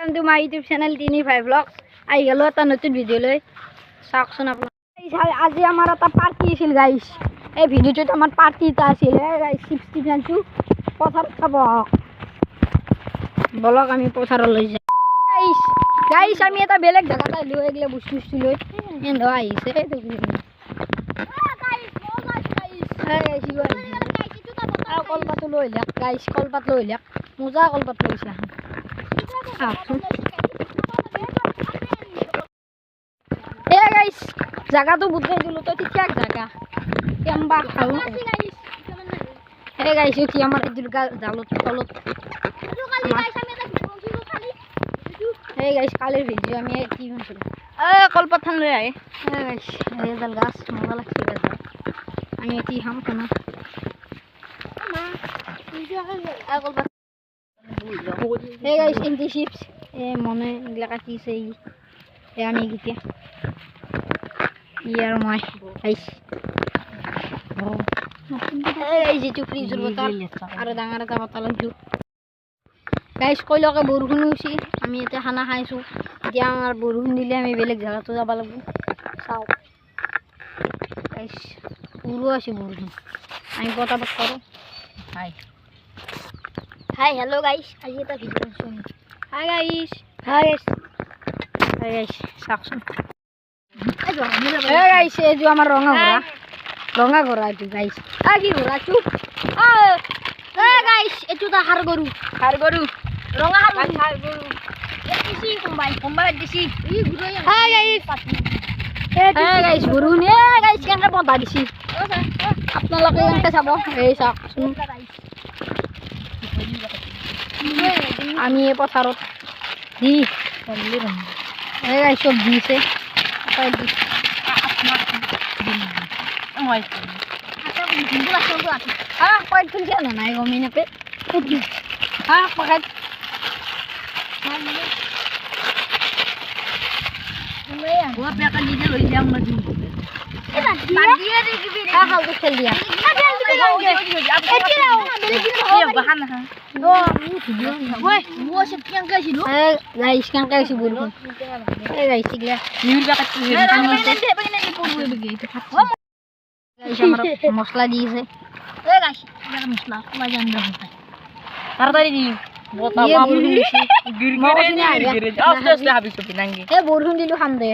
Welcome to my YouTube channel Tini 5 Vlogs. I hello eta নতুন video লৈ চাওকচোন আপোনালোকে আজি আমাৰ এটা পাৰ্টি আছিল গাইস এই ভিডিওটোত আমাৰ পাৰ্টি এটা আছিল গাইস 69 পথাৰ খাব বলক আমি পথাৰলৈ যাম গাইস আমি এটা বেলেগ জায়গাত আহিলো এগলে বস্তু লৈ এন্ড আহিছে গাইস কলপাত লৈ লাক গাইস কলপাত লৈ লাক মজা কলপাত লৈছে গাইস জায়গাটো বুঝাই দিলো তো ঠিক জায়গা কেমবা খাও গাইস কি আমার দুর্গা জালত তলত গাইস কালের ভিডিও আমি কি বানাইছি কলপাত থান লৈ আহে গাইস এই জাল গাছ মজা লাগছে গাছ আমি কি হাম খানা কলপাত guys, in the ships, mone glakatise আমি গিয়া ইয়ার মই গাইস এই যে ফ্রিজের বোতল আর ডাঙৰ এটা বোতল আনছো গাইস কইলকে বৰষুণ হৈছে আমি এটা খানা খাইছো এতিয়া আমাৰ বৰষুণ দিলে আমি বেলেগ জায়গাতে যাব লাগিব চাও গাইস পুৰো আছে বৰষুণ আমি পটাপট করো Hi, hello guys. আজি এটা ভিডিও শুন। Hi guys. Hi guys. Hi guys. সাকসন। Hey guys, এই যে আমার রঙা ঘোড়া। রঙা ঘোড়া আছে guys। কি ঘোড়া চুপ। Hey guys, এটুটা হার গরু। হার গরু। রঙা হার গরু। দিছি কোম্বাই দিছি। ই ঘুরে Hi guys. Hey guys, গরু নে guys কেনকে বন্ধা দিছি। আপনারা কেনকে চাব এই সাকসন। আমি এই পথাৰত দি সব দিছে নাই গমি নাপে খেল দিয়া guys kan kayak si bulu guys igla guys mosla diise guys mosla wajan dah taratari di bota babu habis tu pinanggi borhun dilu hamde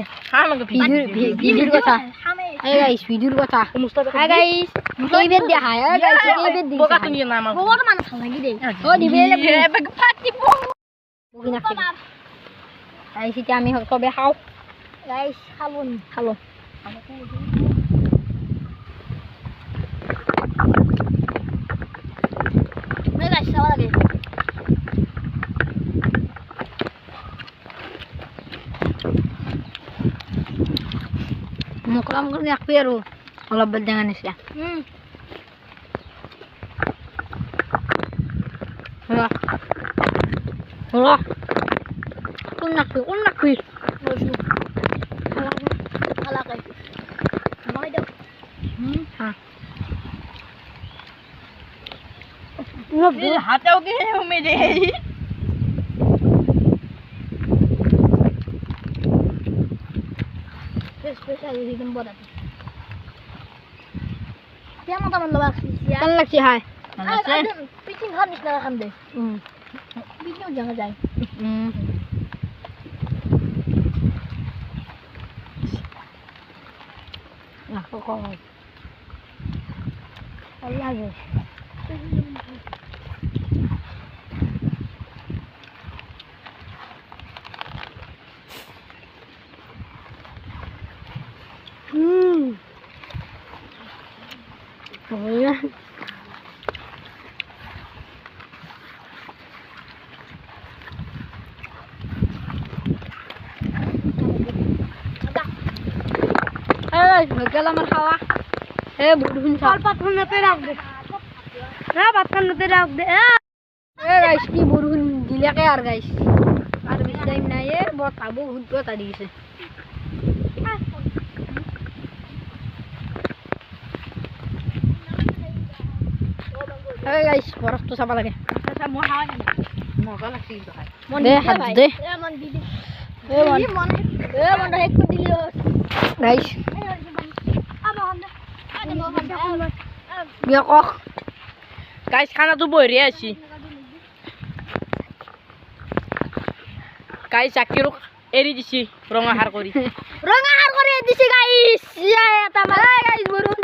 video kotha guys video kotha guys ibet dia hai guys ibet di boka tuni nama boka mana lagi deh oh di bele pati bo guys itu আমি সবে খাও guys খালুন খালো guys sawa lagi mukram kan aku ya ru kalau jangan isya Allah unak wis halak mau daw ha no hatao ke umede spesial di tempat itu dia mau teman lewat ya kan lagi hai pitching habis lah kan deh pitching jangan jai nah kok lagi oh ya gagal আমার খাওয়া বরহুন চাল পাতখানতে রাখ দে পাতখানতে রাখ দে guys কি বরহুন দিলাকে আর guys আর বেশি time নাই বতাবো হুদটা দিছে guys বরফ তো চাবা লাগে মজা লাগছে কিন্তু খাই দে হাত দে গাইস বিয়া কক গাইস খানাটো বহিৰে আছি গাইস চাকিৰো এৰি দিছি ৰঙা হাৰ কৰি দিছে গাইস এটা মাৰা গাইস বৰুণ